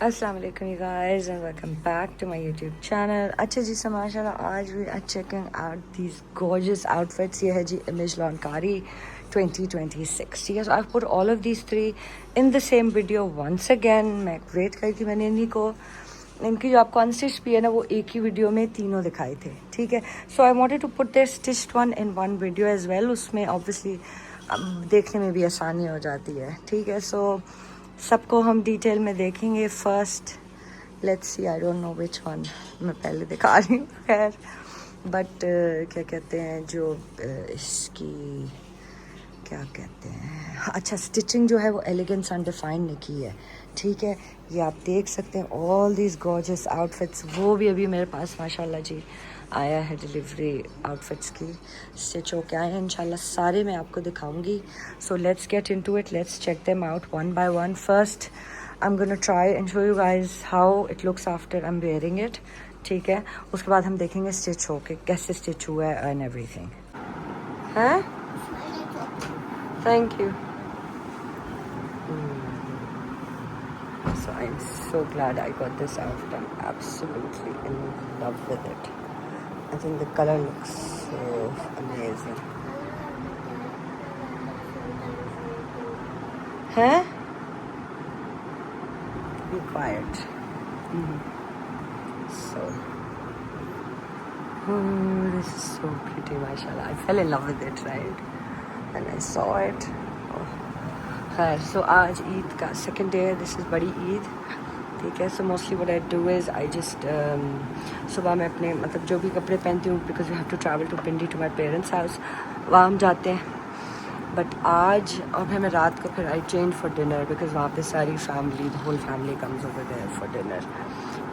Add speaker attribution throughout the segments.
Speaker 1: अस्सलाम वालेकुम you guys and welcome back to my YouTube channel. अच्छा जी so माशाल्लाह आज we are checking out these gorgeous outfits. ये है जी Image Lankari 2026. ठीक है, so I've put all of these three in the same video once again. मैं wait करी थी, मैंने इनकी जो आपको अनस्टिच भी है ना वो एक ही वीडियो में तीनों दिखाए थे. ठीक है, so I wanted to put their stitched one in one video as well. उसमें obviously देखने में भी आसानी हो जाती है. ठीक है, so सबको हम डिटेल में देखेंगे. First let's see, I don't know which one मैं पहले दिखा रही हूँ. खैर बट क्या कहते हैं जो इसकी क्या कहते हैं, अच्छा स्टिचिंग जो है वो एलिगेंस अनडिफाइंड ने की है. ठीक है, ये आप देख सकते हैं ऑल दीज गॉर्जियस आउटफिट्स. वो भी अभी मेरे पास माशाल्लाह जी आया है डिलीवरी आउटफिट्स की, स्टिच होके आए हैं. इंशाल्लाह सारे मैं आपको दिखाऊंगी. So let's get into it, let's check them out one by one. First I am gonna try and show you guys how it looks after I am wearing it. ठीक है, उसके बाद हम देखेंगे स्टिच होके कैसे स्टिच हुआ है एंड एवरीथिंग. है thank you. So I'm so glad I got this outfit. I'm absolutely in love with it. I think the color looks so amazing. Huh? Be quiet. So this is so pretty, mashallah. I fell in love with it, right? And I saw it. खैर सो आज ईद का second day है. This is बड़ी ईद. ठीक है, so mostly what I do is I just सुबह में अपने मतलब जो भी कपड़े पहनती हूँ because we have to travel to Pindi to my parents house, वहाँ हम जाते हैं. बट आज और फिर मैं रात को फिर I change for dinner because वहाँ पे सारी family the whole family comes over there for dinner.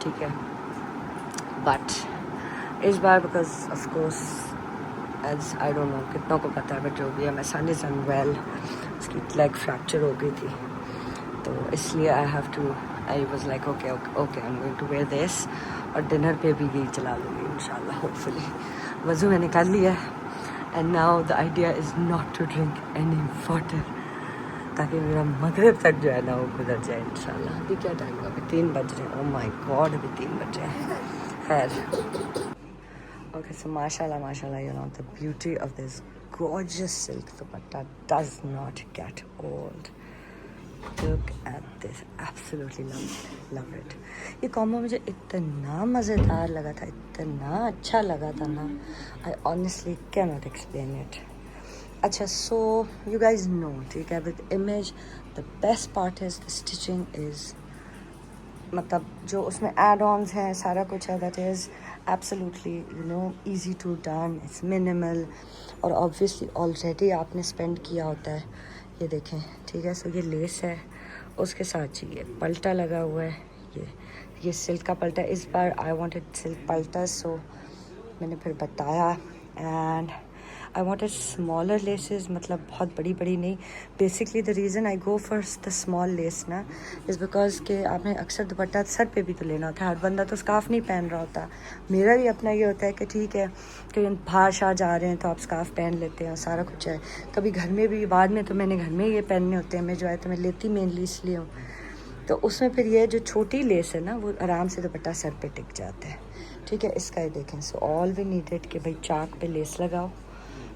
Speaker 1: ठीक है, बट इस बार because of course as I don't know कितनों को पता है बट जो भी है, माई सन इज़ अनवेल. उसकी लेग फ्रैक्चर हो गई थी तो इसलिए I have to I was like okay okay I am going to wear this. और डिनर पे भी यही चला लूँगी इंशाल्लाह होपफुली. वज़ू मैंने कर लिया है and now the idea is not to drink any water ताकि मेरा मगरिब तक जो है ना वो गुजर जाए इंशाल्लाह. अभी क्या टाइम है? अभी 3 बज रहे हैं. ओह माय गॉड, अभी 3 बज रहे हैं. खैर okay, so mashallah you know the beauty of this gorgeous silk dupatta does not get old. Look at this, absolutely love it. ये कॉम्बो मुझे इतना मज़ेदार लगा था, इतना अच्छा लगा था ना, I honestly cannot explain it. अच्छा, so you guys know, ठीक है, with Image the best part is the stitching is मतलब जो उसमें एड-ऑन्स हैं सारा कुछ है that is absolutely you know easy to done. It's minimal और ऑब्वियसली ऑलरेडी आपने स्पेंड किया होता है. ये देखें, ठीक है. सो ये लेस है, उसके साथ जी ये पल्टा लगा हुआ है. ये सिल्क का पल्टा. इस बार आई वांटेड सिल्क पल्टा सो मैंने फिर बताया. And I wanted smaller laces, मतलब बहुत बड़ी बड़ी नहीं. Basically the reason I go for the small less ना इज़ बिकॉज के आपने अक्सर दुपट्टा सर पे भी तो लेना होता है. हर बंदा तो स्कार्फ नहीं पहन रहा होता. मेरा भी अपना ये होता है कि ठीक है कहीं बाहर शाह जा रहे हैं तो आप स्कार्फ पहन लेते हैं, सारा कुछ है. कभी घर में भी, बाद में तो मैंने घर में ये पहनने होते हैं. मैं जो है तो मैं लेती मेनली इसलिए हूँ. तो उसमें फिर ये जो छोटी लेस है ना वो आराम से दुपट्टा सर पे टिक जाता है. ठीक है, इसका ये देखें. सो ऑल वी नीडेड कि भाई चाक पे लेस लगाओ.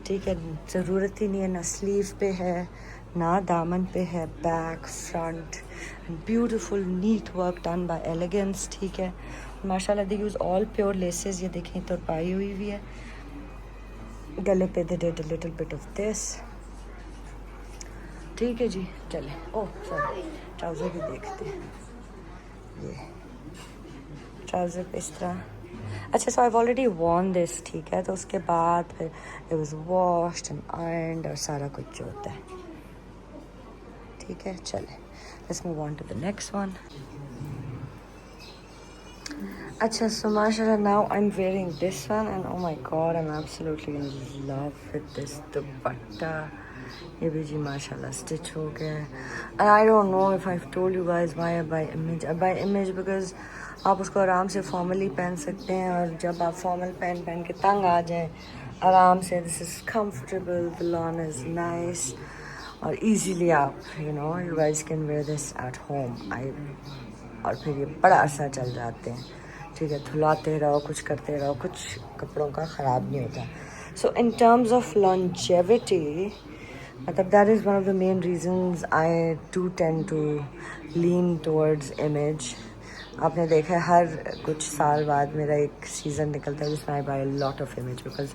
Speaker 1: ठीक है, ज़रूरत ही नहीं है, ना स्लीव पे है ना दामन पे है. Back front beautiful neat work done by Elegance. ठीक है, माशाल्लाह they use all pure laces. ये देखें तुरपाई हुई भी है. गले पे they did a little bit of this. ठीक है जी, चले. ओह सॉरी, ट्राउज़र भी देखते हैं. ये ट्राउज़र पे इस तरह. अच्छा, so I already worn this. ठीक है, तो उसके बाद फिर it was washed and ironed और सारा कुछ जो होता है. ठीक है, चले let's move on to the next one. अच्छा, सो माशाल्लाह now I am wearing this one and oh my god I am absolutely in love with this dupatta. ये भी जी माशाल्लाह स्टिच हो गया है. And I don't know if I have told you guys why I buy Image because आप उसको आराम से फॉर्मली पहन सकते हैं और जब आप फॉर्मल पहन के तंग आ जाए आराम से. This is comfortable, the lawn is nice और इजीली आप you know you guys can wear this at home. I और फिर ये बड़ा अरसा चल जाते हैं, ठीक है। धुलाते रहो, कुछ करते रहो, कुछ कपड़ों का ख़राब नहीं होता। So in terms of longevity, मतलब that is one of the main reasons I do tend to lean towards Image. आपने देखा है हर कुछ साल बाद मेरा एक सीज़न निकलता है जिसमें I buy lot of image, because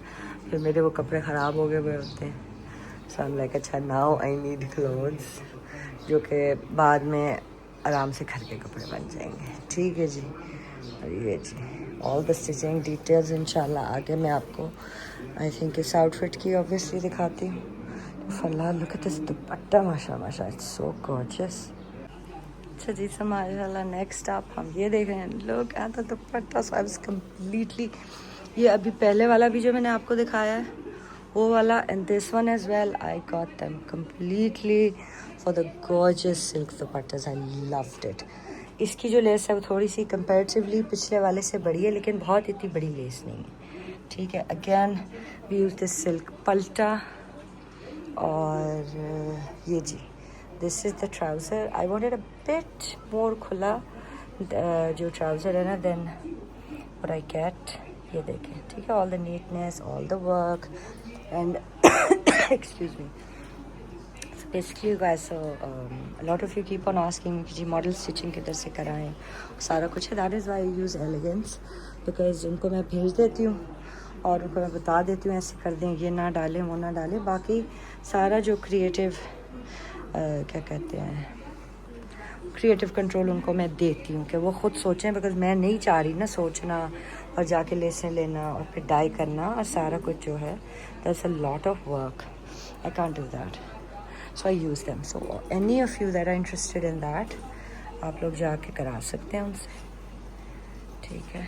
Speaker 1: फिर मेरे वो कपड़े ख़राब हो गए हुए होते हैं। सो आई एम लाइक अच्छा नाउ आई नीड क्लोथ्स जो कि बाद में आराम से घर के कपड़े बन जाएंगे, ठीक है जी। और ये जी ऑल द स्टिचिंग डिटेल्स इंशाल्लाह आगे मैं आपको आई थिंक इस आउटफिट की ऑब्वियसली दिखाती हूँ। फल्ला लुक एट दिस दुपट्टा, माशाल्लाह इट्स सो गॉर्जियस। अच्छा जी, so माशाल्लाह नेक्स्ट आप हम ये देख रहे हैं, look at the dupatta. So I was completely, ये अभी पहले वाला भी जो मैंने आपको दिखाया है वो वाला, and this one as well, I got them completely for the gorgeous silk dupattas. I loved it. इसकी जो लेस है वो थोड़ी सी कंपैरेटिवली पिछले वाले से बड़ी है, लेकिन बहुत इतनी बड़ी लेस नहीं है, ठीक है। Again we use this silk पल्टा, और ये जी this is the trouser. I wanted a bit more खुला जो ट्राउज़र है ना, देन व्हाट आई गेट, ये देखें, ठीक है। All the neatness, all the work and excuse me. Basically guys, so lot of you keep on asking कि जी model stitching किधर से कराएं, सारा कुछ है। That is why I use Elegance, because उनको मैं भेज देती हूँ और उनको मैं बता देती हूँ ऐसे कर दें, ये ना डालें, वो ना डालें। बाकी सारा जो क्रिएटिव क्या कहते हैं, क्रिएटिव कंट्रोल उनको मैं देती हूँ कि वो ख़ुद सोचें, बिकॉज मैं नहीं चाह रही ना सोचना और जाके लेसें लेना और फिर डाई करना और सारा कुछ जो है, that's a lot of work, I can't do that. So I use them. So any of you that are interested in that, आप लोग जाके करा सकते हैं उनसे, ठीक है।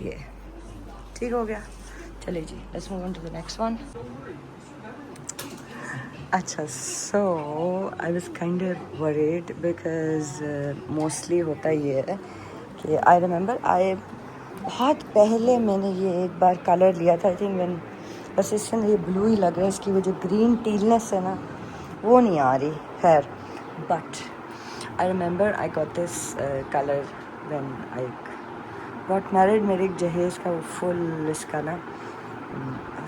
Speaker 1: ये ठीक हो गया, चलिए जी, let's move on to the next one. अच्छा, so I was kind of worried because mostly होता ये है कि आई रिमेंबर बहुत पहले मैंने ये एक बार कलर लिया था, आई थिंक व्हेन, बस इससे ये ब्लू ही लग रहा है, इसकी वो जो ग्रीन टीलनेस है ना वो नहीं आ रही, खैर। But I remember I got this colour when I got married. मेरे एक जहेज़ का वो फुल इसका ना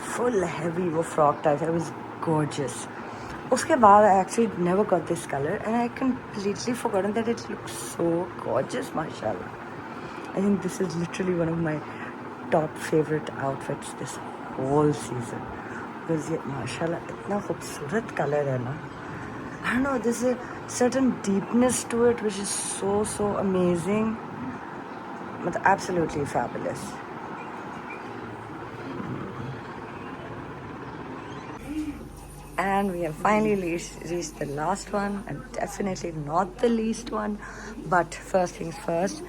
Speaker 1: फुल हैवी वो फ्रॉक टाइप है, वाज गॉर्जियस। उसके बाद I actually never got this colour and I completely forgotten that it looks so gorgeous, mashallah. I think this is literally one of my top favorite outfits this whole season, because ये mashallah इतना खूबसूरत colour है ना, I don't know, there's a certain deepness to it which is so amazing, मतलब absolutely fabulous. And we have finally reached the last one, and definitely not the least one, but first things first,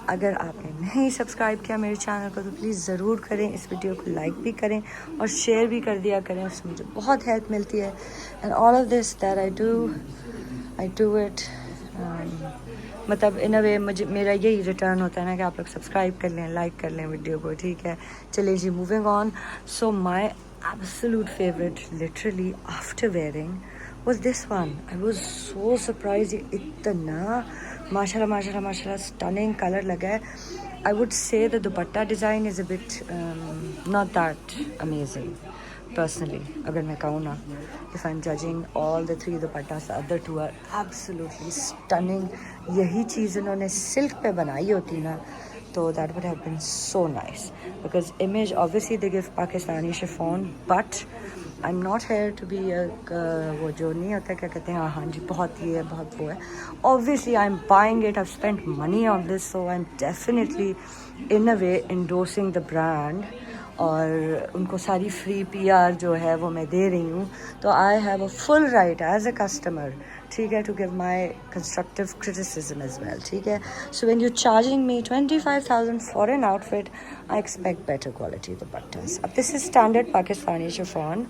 Speaker 1: अगर आपने नहीं subscribe किया मेरे channel को तो please ज़रूर करें, इस वीडियो को लाइक भी करें और शेयर भी कर दिया करें, उससे मुझे बहुत हेल्प मिलती है। And all of this that I do it, मतलब इन अ वे मुझे मेरा यही रिटर्न होता है ना कि आप लोग सब्सक्राइब कर लें, लाइक कर लें वीडियो को, ठीक है। चलिए जी, moving on. So my absolute favorite literally after wearing was this one. I was so surprised, itna mashallah stunning color laga hai. I would say the dupatta design is a bit not that amazing personally, agar main kahun na, if I'm judging all the three dupattas, the other two are absolutely stunning. yahi cheez unhone silk pe banayi hoti na, so that would have been so nice, because image obviously they give Pakistani chiffon, but I'm not here to be a वो जो नहीं होता क्या कहते हैं, हाँ जी बहुत ये है बहुत वो है। Obviously I'm buying it, I've spent money on this, so I'm definitely in a way endorsing the brand, और उनको सारी फ्री PR जो है वो मैं दे रही हूँ, तो I have a full right as a customer, ठीक है, to give my constructive criticism as well, ठीक है। So when you're charging me 25,000 for an outfit, I expect better quality dupattas. अब this is standard Pakistani chiffon,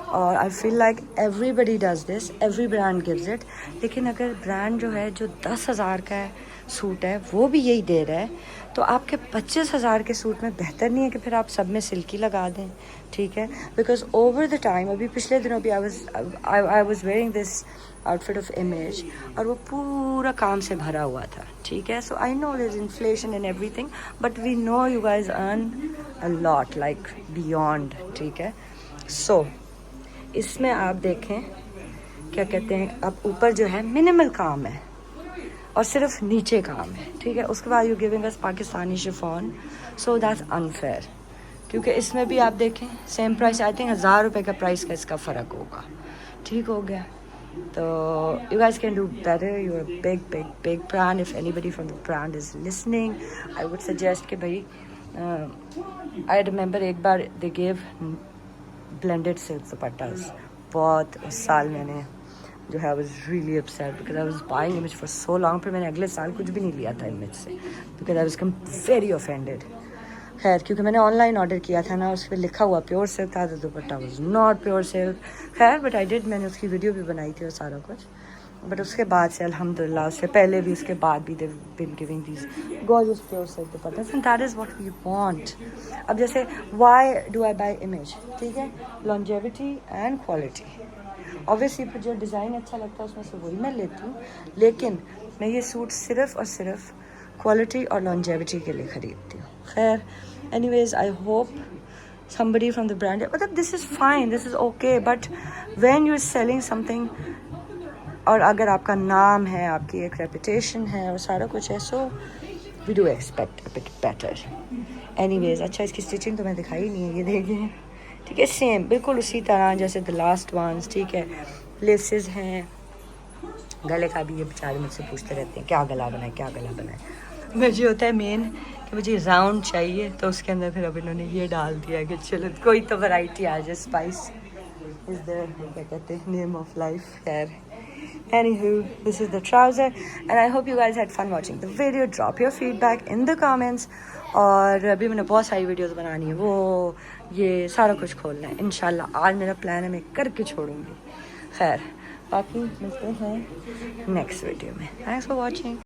Speaker 1: और I feel like everybody does this, every brand gives it, लेकिन अगर brand जो है जो 10,000 का है सूट है वो भी यही दे रहा है, तो आपके 25,000 के सूट में बेहतर नहीं है कि फिर आप सब में सिल्की लगा दें, ठीक है। बिकॉज ओवर द टाइम, अभी पिछले दिनों भी I was wearing this outfit of image, और वो पूरा काम से भरा हुआ था, ठीक है. So I know there is inflation and everything, but we know you guys earn a lot, like beyond, ठीक है. सो इसमें आप देखें, क्या कहते हैं, अब ऊपर जो है मिनिमल काम है और सिर्फ नीचे काम है, ठीक है. उसके बाद you giving us Pakistani chiffon, so that's unfair, क्योंकि इसमें भी आप देखें सेम प्राइस, आई थिंक 1000 रुपये का प्राइस का इसका फ़र्क होगा, ठीक हो गया. तो you guys can do better, you are big big big brand. If anybody from the brand is listening, I would suggest कि भाई, आई रिमेंबर एक बार they gave blended silk dupattas, बहुत उस साल मैंने जो है, I was really upset because I was buying Image for so long. फिर मैंने अगले साल कुछ भी नहीं लिया था इमेज से, because I was very offended. खैर, क्योंकि मैंने ऑनलाइन ऑर्डर किया था ना, उस पर लिखा हुआ प्योर सिल्क था, तो दुपट्टा वाज नॉट प्योर सिल्क. खैर, बट आई डिड, मैंने उसकी वीडियो भी बनाई थी और सारा कुछ. बट उसके बाद से अल्हम्दुलिल्लाह, उससे पहले भी, उसके बाद भी they been giving these gorgeous pure silk dupattas, and that is what we want. अब जैसे why do I buy image, ठीक है, लॉन्जेविटी एंड क्वालिटी. ऑब्वियसली फिर जो डिज़ाइन अच्छा लगता है उसमें से वही मैं लेती हूँ, लेकिन मैं ये सूट सिर्फ और सिर्फ क्वालिटी और लॉन्जेविटी के लिए ख़रीदती हूँ. खैर, anyways, I hope somebody from the brand, मतलब this is fine, this is okay, but when you're selling something, और अगर आपका नाम है, आपकी एक रेपुटेशन है और सारा कुछ है, so we do expect a bit better. Anyways, अच्छा, इसकी स्टिचिंग तो मैं दिखाई नहीं है, ये देखिए, ठीक है, सेम बिल्कुल उसी तरह जैसे द लास्ट वंस, ठीक है. लेसेस हैं, गले का भी ये बेचारे मुझसे पूछते रहते हैं क्या गला बनाए, क्या गला बनाए. मुझे होता है मेन कि मुझे राउंड चाहिए, तो उसके अंदर फिर अब इन्होंने ये डाल दिया कि चलो कोई तो वैरायटी आ जाए. स्पाइस इज़ द, क्या कहते हैं, नेम ऑफ लाइफ. खैर, anywho, this is the trouser, and I hope you guys had fun watching the video. Drop your feedback in the comments. और अभी मैंने बहुत सारी वीडियोस बनानी है, वो ये सारा कुछ खोलना है इंशाल्लाह. आज मेरा प्लान है, मैं करके छोड़ूंगी. खैर, बाकी मिलते हैं नेक्स्ट वीडियो में. Thanks for watching.